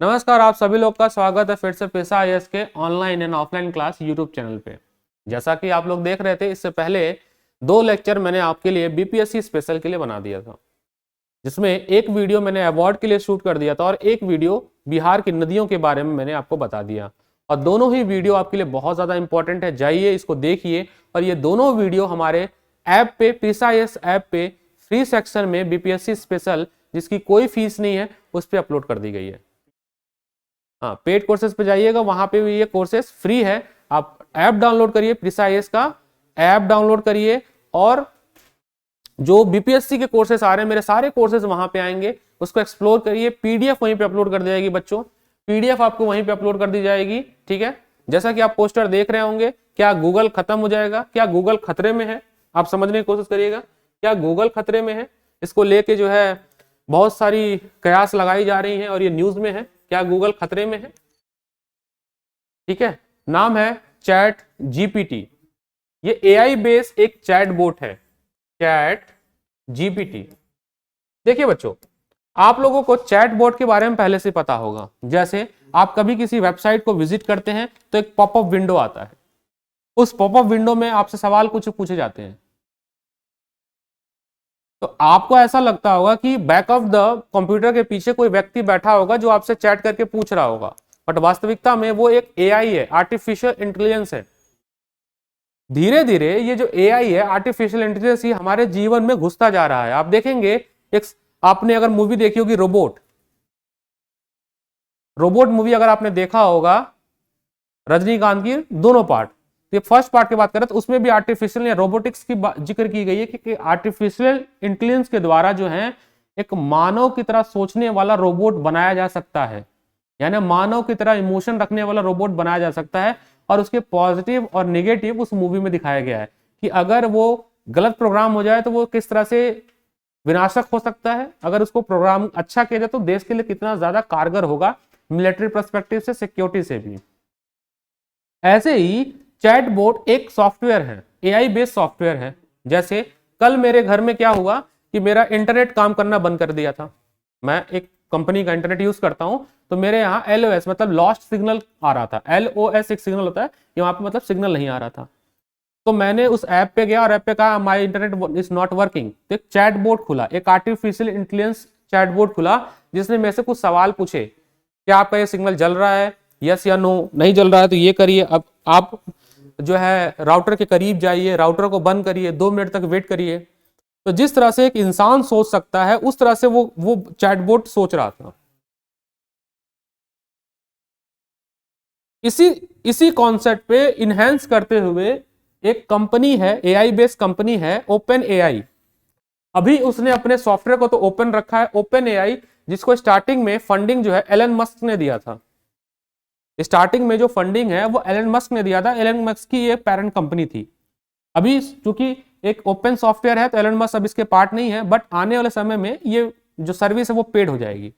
नमस्कार, आप सभी लोग का स्वागत है फिर से पेशा आईएएस के online and offline class YouTube channel पे। जैसा कि आप लोग देख रहे थे, इससे पहले 2 लेक्चर मैंने आपके लिए बीपीएससी स्पेशल के लिए बना दिया था, जिसमें एक वीडियो मैंने अवार्ड के लिए शूट कर दिया था और एक वीडियो बिहार की नदियों के बारे में मैंने आपको बता दिया। और दोनों ही वीडियो आपके लिए बहुत ज़्यादा इंपॉर्टेंट है, जाइए इसको देखिए। और ये दोनों वीडियो हमारे ऐप पे, पेशा आईएएस ऐप पे फ्री सेक्शन में बीपीएससी स्पेशल, जिसकी कोई फीस नहीं है, उस पर अपलोड कर दी गई है। हाँ, पेड कोर्सेज पे जाइएगा, वहां पे भी ये कोर्सेज फ्री है। आप ऐप डाउनलोड करिए, पेशा आईएएस का ऐप डाउनलोड करिए और जो बीपीएससी के कोर्सेज आ रहे हैं, मेरे सारे कोर्सेज वहां पे आएंगे, उसको एक्सप्लोर करिए। पीडीएफ वहीं पे अपलोड कर दी जाएगी बच्चों, पीडीएफ आपको वहीं पे अपलोड कर दी जाएगी। ठीक है, जैसा कि आप पोस्टर देख रहे होंगे, क्या गूगल खत्म हो जाएगा? क्या गूगल खतरे में है? आप समझने की कोशिश करिएगा, क्या गूगल खतरे में है? इसको लेके जो है बहुत सारी कयास लगाई जा रही हैं और ये न्यूज में है, क्या गूगल खतरे में है? ठीक है, नाम है चैट जीपीटी। ये एआई बेस एक चैट बोट है, चैट जीपीटी। देखिए बच्चों, आप लोगों को चैट बोट के बारे में पहले से पता होगा। जैसे आप कभी किसी वेबसाइट को विजिट करते हैं तो एक पॉपअप विंडो आता है, उस पॉपअप विंडो में आपसे सवाल कुछ पूछे जाते हैं। तो आपको ऐसा लगता होगा कि बैक ऑफ द कंप्यूटर के पीछे कोई व्यक्ति बैठा होगा जो आपसे चैट करके पूछ रहा होगा, बट वास्तविकता में वो एक एआई है, आर्टिफिशियल इंटेलिजेंस है। धीरे धीरे ये जो एआई है, आर्टिफिशियल इंटेलिजेंस, ही हमारे जीवन में घुसता जा रहा है। आप देखेंगे, एक आपने अगर मूवी देखी होगी रोबोट, रोबोट मूवी अगर आपने देखा होगा, रजनीकांत की दोनों पार्ट, ये फर्स्ट पार्ट की बात करें तो उसमें भी आर्टिफिशियल या रोबोटिक्स की जिक्र की गई है कि आर्टिफिशियल इंटेलिजेंस के द्वारा जो है एक मानव की तरह सोचने वाला रोबोट बनाया जा सकता है, यानी मानव की तरह इमोशन रखने वाला रोबोट बनाया जा सकता है। और उसके पॉजिटिव और नेगेटिव उस मूवी में दिखाया गया है कि अगर वो गलत प्रोग्राम हो जाए तो वो किस तरह से विनाशक हो सकता है, अगर उसको प्रोग्राम अच्छा किया जाए तो देश के लिए कितना ज्यादा कारगर होगा, मिलिट्री पर्सपेक्टिव से, सिक्योरिटी से भी। ऐसे ही चैटबॉट एक सॉफ्टवेयर है, एआई बेस्ड सॉफ्टवेयर है। जैसे कल मेरे घर में क्या हुआ कि मेरा इंटरनेट काम करना बंद कर दिया था। मैं एक कंपनी का इंटरनेट यूज करता हूं, तो मेरे यहाँ LOS मतलब लॉस्ट सिग्नल आ रहा था। LOS एक सिग्नल होता है, यहाँ पे मतलब सिग्नल नहीं आ रहा था। तो मैंने उस ऐप पे गया और ऐप पे कहा my internet is not working. तो एक चैटबॉट खुला, एक आर्टिफिशियल इंटेलिजेंस चैटबॉट खुला, जिसने मेरे से कुछ सवाल पूछे, क्या आपका ये सिग्नल जल रहा है, यस या नो, नहीं जल रहा है तो ये करिए, अब आप जो है राउटर के करीब जाइए, राउटर को बंद करिए, 2 मिनट तक वेट करिए। तो जिस तरह से एक इंसान सोच सकता है, उस तरह से वो चैटबॉट सोच रहा था। इसी इसी कॉन्सेप्ट पे इनहेंस करते हुए एक कंपनी है, एआई बेस्ड कंपनी है, ओपन एआई। अभी उसने अपने सॉफ्टवेयर को तो ओपन रखा है, ओपन एआई, जिसको स्टार्टिंग में फंडिंग जो है एलन मस्क ने दिया था। स्टार्टिंग में जो फंडिंग है वो एलन मस्क ने दिया था, एलन मस्क की ये पेरेंट कंपनी थी। अभी चूंकि एक ओपन सॉफ्टवेयर है तो एलन मस्क अब इसके पार्ट नहीं है, बट आने वाले समय में ये जो सर्विस है वो पेड हो जाएगी।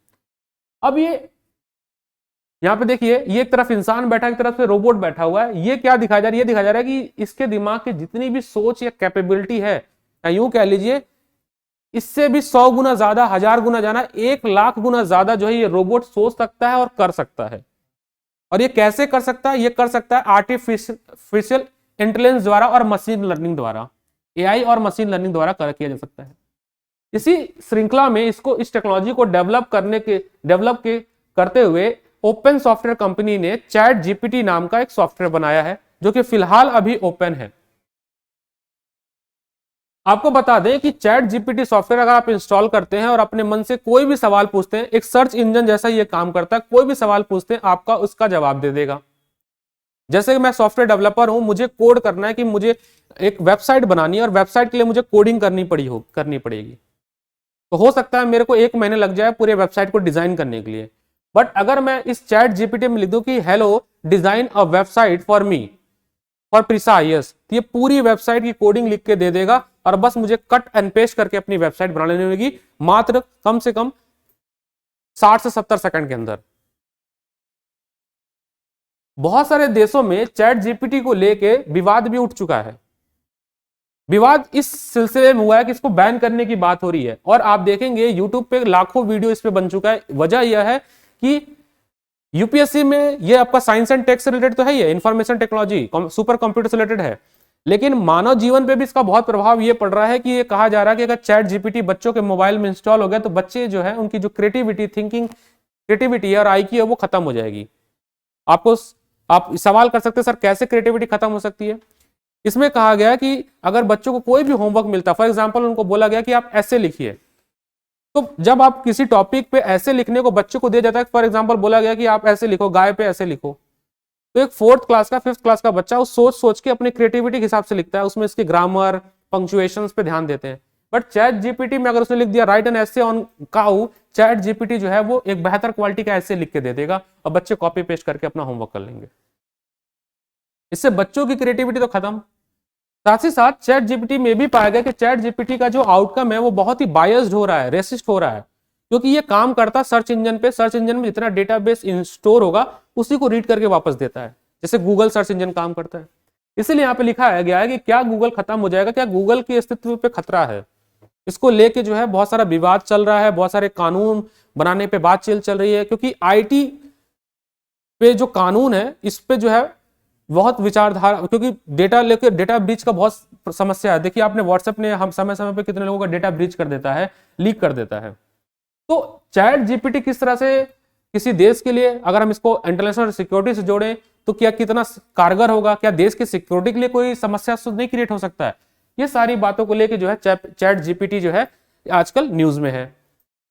अब ये यहाँ पे देखिए, ये एक तरफ इंसान बैठा है, एक तरफ से रोबोट बैठा हुआ है। ये क्या दिखाया जा रहा है? ये दिखाया जा रहा है कि इसके दिमाग की जितनी भी सोच या कैपेबिलिटी है, या यूं कह लीजिए इससे भी 100 गुना ज्यादा, 1000 गुना ज्यादा, 1 लाख गुना ज्यादा जो है ये रोबोट सोच सकता है और कर सकता है। और ये कैसे कर सकता है? ये कर सकता है आर्टिफिशियल इंटेलिजेंस द्वारा और मशीन लर्निंग द्वारा, एआई और मशीन लर्निंग द्वारा किया जा सकता है। इसी श्रृंखला में इसको, इस टेक्नोलॉजी को डेवलप के करते हुए ओपन सॉफ्टवेयर कंपनी ने चैट जीपीटी नाम का एक सॉफ्टवेयर बनाया है, जो कि फिलहाल अभी ओपन है। आपको बता दें कि चैट जीपीटी सॉफ्टवेयर अगर आप इंस्टॉल करते हैं और अपने मन से कोई भी सवाल पूछते हैं, एक सर्च इंजन जैसा ये काम करता है, कोई भी सवाल पूछते हैं आपका उसका जवाब दे देगा। जैसे कि मैं सॉफ्टवेयर डेवलपर हूं, मुझे कोड करना है कि मुझे एक वेबसाइट बनानी है और वेबसाइट के लिए मुझे कोडिंग करनी पड़ेगी, तो हो सकता है मेरे को 1 महीने लग जाए पूरे वेबसाइट को डिजाइन करने के लिए। बट अगर मैं इस चैट जीपीटी में लिख दूं कि hello design a website for me for पेशा आईएएस, तो ये पूरी वेबसाइट की कोडिंग लिख के दे देगा और बस मुझे कट एंड पेस्ट करके अपनी वेबसाइट बना लेनी होगी, मात्र कम से कम 60 से 70 सेकंड के अंदर। बहुत सारे देशों में चैट जीपीटी को लेके विवाद भी उठ चुका है। विवाद इस सिलसिले में हुआ है कि इसको बैन करने की बात हो रही है, और आप देखेंगे यूट्यूब पे लाखों वीडियो इस पे बन चुका है। वजह यह है कि यूपीएससी में ये आपका साइंस एंड टेक से रिलेटेड तो है ही है, इंफॉर्मेशन टेक्नोलॉजी सुपर कंप्यूटर से रिलेटेड है, लेकिन मानव जीवन पे भी इसका बहुत प्रभाव ये पड़ रहा है कि ये कहा जा रहा है कि अगर चैट जीपीटी बच्चों के मोबाइल में इंस्टॉल हो गया तो बच्चे जो है उनकी जो क्रिएटिविटी थिंकिंग क्रिएटिविटी है और आईक्यू है वो खत्म हो जाएगी। आपको आप सवाल कर सकते हैं सर कैसे क्रिएटिविटी खत्म हो सकती है। इसमें कहा गया कि अगर बच्चों को कोई भी होमवर्क मिलता, फॉर एग्जाम्पल उनको बोला गया कि आप ऐसे लिखिए, तो जब आप किसी टॉपिक पे ऐसे लिखने को बच्चों को दिया जाता है, फॉर एग्जाम्पल बोला गया कि आप ऐसे लिखो, गाय पे ऐसे लिखो, तो एक 4th क्लास का 5th क्लास का बच्चा उस सोच सोच के अपनी क्रिएटिविटी के हिसाब से लिखता है, उसमें इसके ग्रामर पंक्चुएशंस पे ध्यान देते हैं। बट चैट जीपीटी में अगर उसने लिख दिया right an essay on cow, chat GPT जो है वो एक बेहतर क्वालिटी का ऐसे लिख के दे देगा और बच्चे कॉपी पेस्ट करके अपना होमवर्क कर लेंगे। इससे बच्चों की क्रिएटिविटी तो खत्म, साथ ही साथ चैट जीपीटी में भी पाया गया कि चैट जीपीटी का जो आउटकम है वो बहुत ही बायस्ड हो रहा है, रेसिस्ट हो रहा है, क्योंकि ये काम करता सर्च इंजन पे, सर्च इंजन में जितना डेटाबेस स्टोर होगा उसी को रीड करके वापस देता है, जैसे गूगल सर्च इंजन काम करता है। इसीलिए यहाँ पे लिखा है गया है कि क्या गूगल खत्म हो जाएगा, क्या गूगल के अस्तित्व पे खतरा है। इसको लेके जो है बहुत सारा विवाद चल रहा है, बहुत सारे कानून बनाने पे बात चल रही है, क्योंकि आईटी पे जो कानून है इस पे जो है बहुत विचारधारा, क्योंकि डेटा लेकर डेटा ब्रीच का बहुत समस्या है। देखिए आपने व्हाट्सएप ने हम समय समय पे कितने लोगों का डेटा ब्रीच कर देता है, लीक कर देता है। तो चैट जीपीटी किस तरह से किसी देश के लिए, अगर हम इसको इंटरनेशनल सिक्योरिटी से जोड़ें तो क्या कितना कारगर होगा, क्या देश की सिक्योरिटी के लिए कोई समस्या तो नहीं क्रिएट हो सकता है। ये सारी बातों को लेके जो है चैट जीपीटी जो है आजकल न्यूज में है।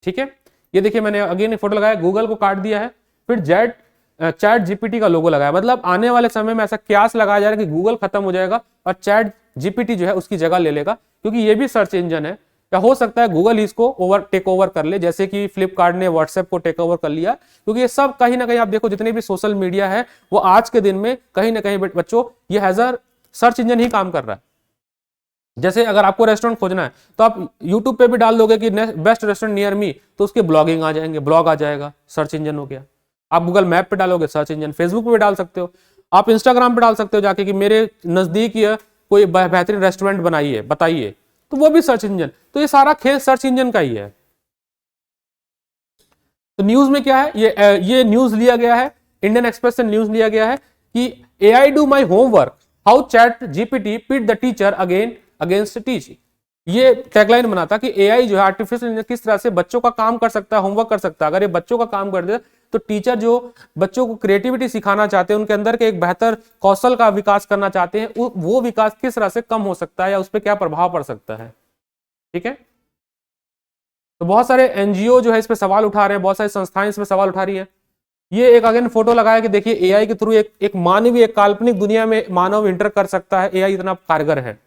ठीक है, ये देखिए मैंने अगेन फोटो लगाया, गूगल को काट दिया है, फिर चैट जीपीटी का लोगो लगाया, मतलब आने वाले समय में ऐसा क्यास लगाया जा रहा है कि गूगल खत्म हो जाएगा और चैट जीपीटी जो है उसकी जगह ले लेगा, क्योंकि ये भी सर्च इंजन है। क्या हो सकता है गूगल इसको टेक ओवर कर ले, जैसे कि फ्लिपकार्ट ने व्हाट्सएप को टेक ओवर कर लिया, क्योंकि ये सब कहीं ना कहीं आप देखो जितने भी सोशल मीडिया है वो आज के दिन में कहीं ना कहीं बच्चों ये एज अ सर्च इंजन ही काम कर रहा है। जैसे अगर आपको रेस्टोरेंट खोजना है तो आप यूट्यूब पे भी डाल दोगे कि बेस्ट रेस्टोरेंट नियर मी, तो उसके ब्लॉगिंग आ जाएंगे, ब्लॉग आ जाएगा, सर्च इंजन हो गया। आप गूगल मैप पे डालोगे, सर्च इंजन, फेसबुक पे भी डाल सकते हो, आप इंस्टाग्राम पे डाल सकते हो जाके कि मेरे नजदीक कोई बेहतरीन रेस्टोरेंट बनाइए बताइए, तो वो भी सर्च इंजन। तो ये सारा खेल सर्च इंजन का ही है। तो न्यूज में क्या है, ये न्यूज लिया गया है, इंडियन एक्सप्रेस से न्यूज लिया गया है कि AI do my homework, how chat GPT pit the teacher against teach. ये टैगलाइन बना था कि एआई जो है आर्टिफिशियल इंटेलिजेंस किस तरह से बच्चों का काम कर सकता है, होमवर्क कर सकता है। अगर ये बच्चों का काम कर दे तो टीचर जो बच्चों को क्रिएटिविटी सिखाना चाहते हैं, उनके अंदर के एक बेहतर कौशल का विकास करना चाहते हैं, वो विकास किस तरह से कम हो सकता है या उस पर क्या प्रभाव पड़ सकता है। ठीक है, तो बहुत सारे एनजीओ जो है इस पे सवाल उठा रहे हैं, बहुत सारी संस्थाएं इस पे सवाल उठा रही है। ये एक अगेन फोटो लगाया कि देखिए एआई के थ्रू एक मानवीय एक काल्पनिक दुनिया में मानव इंटर कर सकता है, एआई इतना कारगर है।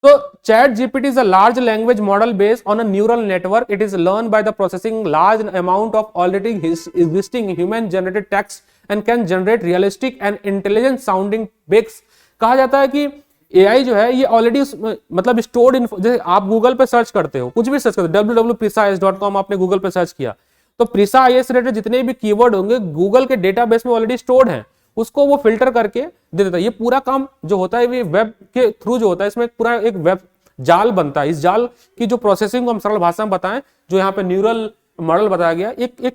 So ChatGPT is a large language model based on a neural network. It is learned by the processing large amount of already existing human generated text and can generate realistic and intelligent sounding text. कहा जाता है कि AI जो है ये already मतलब stored info, जैसे आप गूगल पे सर्च करते हो, कुछ भी सर्च करते हो, www.precise.com आपने गूगल पे सर्च किया तो प्रीसाइज रिलेटेड जितने भी कीवर्ड होंगे गूगल के डेटाबेस में ऑलरेडी स्टोर्ड हैं, उसको वो फिल्टर करके दे देता है। ये पूरा काम जो होता है ये वेब के थ्रू जो होता है, इसमें पूरा एक वेब जाल बनता है। इस जाल की जो प्रोसेसिंग को हम सरल भाषा में बताएं, जो यहाँ पे न्यूरल मॉडल बताया गया, एक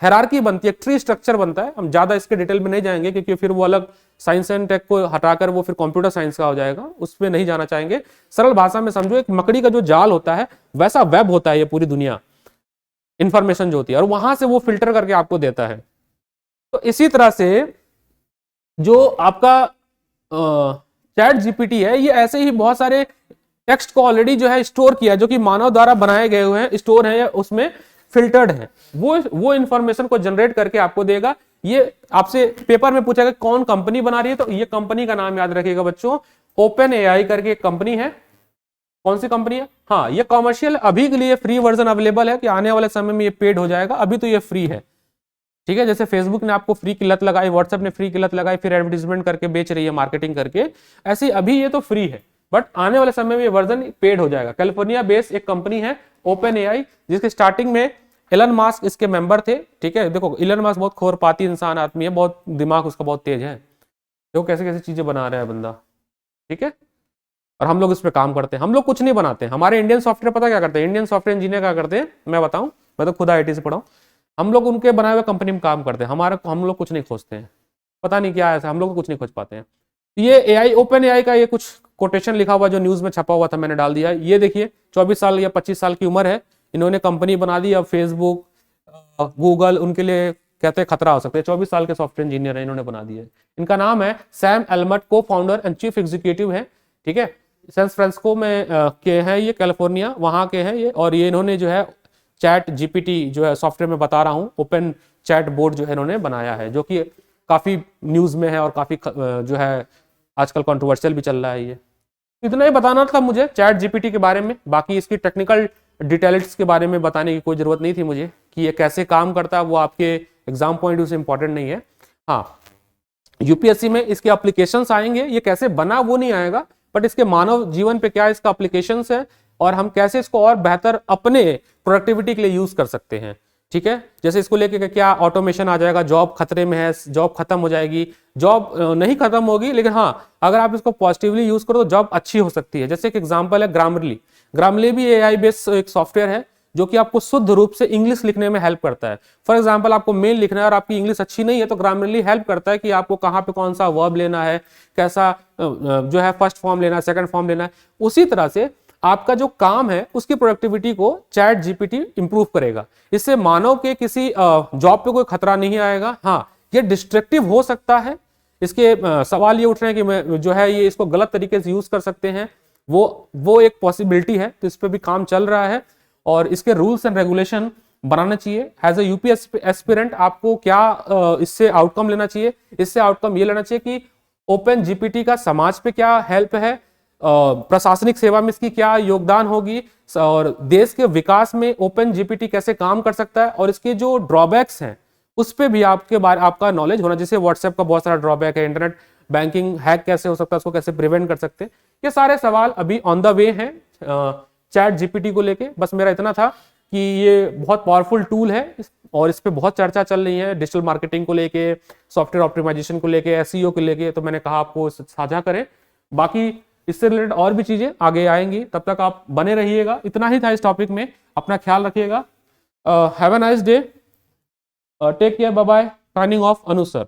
हायरार्की बनती है, एक ट्री स्ट्रक्चर बनता है। हम ज्यादा इसके डिटेल में नहीं जाएंगे क्योंकि फिर वो अलग साइंस एंड टेक को हटाकर वो फिर कंप्यूटर साइंस का हो जाएगा, उस पर नहीं जाना चाहेंगे। सरल भाषा में समझो, एक मकड़ी का जो जाल होता है वैसा वेब होता है ये पूरी दुनिया, इंफॉर्मेशन जो होती है, और वहां से वो फिल्टर करके आपको देता है। तो इसी तरह से जो आपका चैट जीपीटी है ये ऐसे ही बहुत सारे टेक्स्ट को ऑलरेडी जो है स्टोर किया, जो कि मानव द्वारा बनाए गए हुए हैं, स्टोर है, उसमें फिल्टर्ड है, वो इंफॉर्मेशन को जनरेट करके आपको देगा। ये आपसे पेपर में पूछेगा कौन कंपनी बना रही है, तो ये कंपनी का नाम याद रखिएगा बच्चों, ओपन एआई करके एक कंपनी है। कौन सी कंपनी है? हाँ, ये कॉमर्शियल अभी के लिए फ्री वर्जन अवेलेबल है, कि आने वाले समय में ये पेड हो जाएगा, अभी तो ये फ्री है। ठीक है, जैसे फेसबुक ने आपको फ्री की लत लगाई, व्हाट्सएप ने फ्री की लत लगाई, फिर एडवर्टीजमेंट करके बेच रही है, मार्केटिंग करके, ऐसे अभी ये तो फ्री है, बट आने वाले समय में ये वर्जन पेड हो जाएगा। कैलिफोर्निया बेस्ड एक कंपनी है ओपन एआई, जिसके स्टार्टिंग में एलन मास्क इसके मेंबर थे। ठीक है, देखो एलन मास्क बहुत खुरपाती इंसान आदमी है, बहुत दिमाग उसका बहुत तेज है, देखो कैसे कैसे चीजें बना रहा है बंदा। ठीक है, और हम लोग इस पर काम करते हैं, हम लोग कुछ नहीं बनाते। हमारे इंडियन सॉफ्टवेयर पता क्या करते हैं, इंडियन सॉफ्टवेयर इंजीनियर क्या करते हैं मैं बताऊं, मैं तो खुद आईटी से पढ़ा हूं। हम लोग उनके बनाए हुए कंपनी में काम करते हैं, हम लोग कुछ नहीं खोजते हैं, पता नहीं क्या ऐसा हम लोग कुछ नहीं खोज पाते हैं। ये एआई, ओपन एआई का ये कुछ कोटेशन लिखा हुआ जो न्यूज में छपा हुआ था, मैंने डाल दिया। ये देखिए 24 साल या 25 साल की उम्र है, इन्होंने कंपनी बना दी। अब फेसबुक, गूगल उनके लिए कहते हैं खतरा हो सकता है। 24 साल के सॉफ्टवेयर इंजीनियर है, इन्होंने बना दिया है। इनका नाम है सैम एल्मट, को फाउंडर एंड चीफ एग्जीक्यूटिव है, ठीक है। सैन फ्रांसिस्को में के हैं ये, कैलिफोर्निया वहां के हैं ये। और ये इन्होंने जो है चैट जीपीटी जो है सॉफ्टवेयर में बता रहा हूँ, ओपन चैट बोर्ड जो है इन्होंने बनाया है, जो कि काफी न्यूज में है और काफी जो है आजकल कंट्रोवर्शियल भी चल रहा है। ये इतना ही बताना था मुझे चैट जीपीटी के बारे में। बाकी इसकी टेक्निकल डिटेल्स के बारे में बताने की कोई जरूरत नहीं थी मुझे कि ये कैसे काम करता है, वो आपके एग्जाम पॉइंट ऑफ व्यू से इंपॉर्टेंट नहीं है। हाँ, यूपीएससी में इसके एप्लीकेशंस आएंगे, ये कैसे बना वो नहीं आएगा, बट इसके मानव जीवन पे क्या इसका एप्लीकेशंस है और हम कैसे इसको और बेहतर अपने प्रोडक्टिविटी के लिए यूज कर सकते हैं, ठीक है। जैसे इसको लेके क्या ऑटोमेशन आ जाएगा, जॉब खतरे में है, जॉब खत्म हो जाएगी, जॉब नहीं खत्म होगी, लेकिन हाँ अगर आप इसको पॉजिटिवली यूज करो तो जॉब अच्छी हो सकती है। जैसे एक एग्जांपल है ग्रामरली। ग्रामरली भी एआई बेस्ड एक सॉफ्टवेयर है जो कि आपको शुद्ध रूप से इंग्लिश लिखने में हेल्प करता है। फॉर एग्जांपल आपको मेल लिखना है और आपकी इंग्लिश अच्छी नहीं है, तो ग्रामरली हेल्प करता है कि आपको कहाँ पे कौन सा वर्ब लेना है, कैसा जो है फर्स्ट फॉर्म लेना है, सेकंड फॉर्म लेना है। उसी तरह से आपका जो काम है उसकी प्रोडक्टिविटी को चैट जीपीटी इंप्रूव करेगा। इससे मानव के किसी जॉब पे कोई खतरा नहीं आएगा। हाँ, ये डिस्ट्रक्टिव हो सकता है, इसके सवाल ये उठ रहे हैं कि मैं जो है ये इसको गलत तरीके से यूज कर सकते हैं, वो एक पॉसिबिलिटी है, तो इस पर भी काम चल रहा है। और इसके रूल्स एंड रेगुलेशन बनाना चाहिए। एज ए यूपीएससी एस्पिरेंट आपको क्या इससे आउटकम लेना चाहिए? इससे आउटकम ये लेना चाहिए कि ओपन जीपीटी का समाज पे क्या हेल्प है, प्रशासनिक सेवा में इसकी क्या योगदान होगी, और देश के विकास में ओपन जीपीटी कैसे काम कर सकता है, और इसके जो ड्रॉबैक्स हैं उस पर भी आपका नॉलेज होना। जैसे व्हाट्सएप का बहुत सारा ड्रॉबैक है, इंटरनेट बैंकिंग हैक कैसे हो सकता है, उसको कैसे प्रिवेंट कर सकते हैं, ये सारे सवाल अभी ऑन द वे हैं चैट जीपीटी को लेके। बस मेरा इतना था कि ये बहुत पावरफुल टूल है और इस पे बहुत चर्चा चल रही है, डिजिटल मार्केटिंग को लेके, सॉफ्टवेयर ऑप्टिमाइजेशन को लेके, एसईओ को लेके, तो मैंने कहा आपको साझा करें। बाकी इससे रिलेटेड और भी चीजें आगे आएंगी, तब तक आप बने रहिएगा। इतना ही था इस टॉपिक में, अपना ख्याल रखिएगा। Have a nice day, take care, bye bye. Signing off, Anu sir.